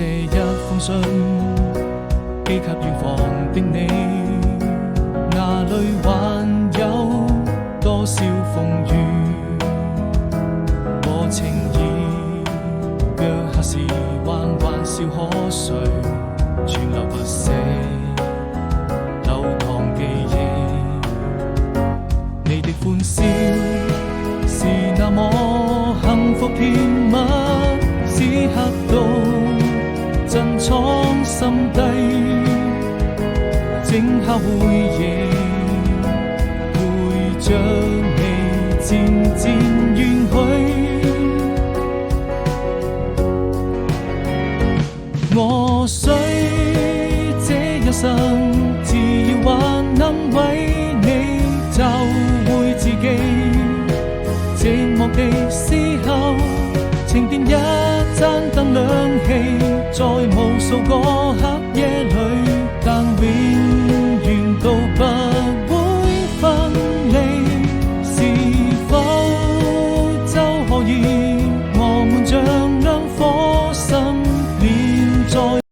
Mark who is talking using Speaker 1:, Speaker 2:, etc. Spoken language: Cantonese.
Speaker 1: 寫一封信，寄給遠方的你，哪裏還有多少風雨和情意？若下時還玩笑可睡，存留不捨流淌記憶。你的歡笑是那麼幸福甜蜜，此刻都珍藏心底，靜下回憶，陪着你漸漸遠去。我需這一生，只要還能為你找回自己。寂寞的時候，請點一盞燈亮起，在無數個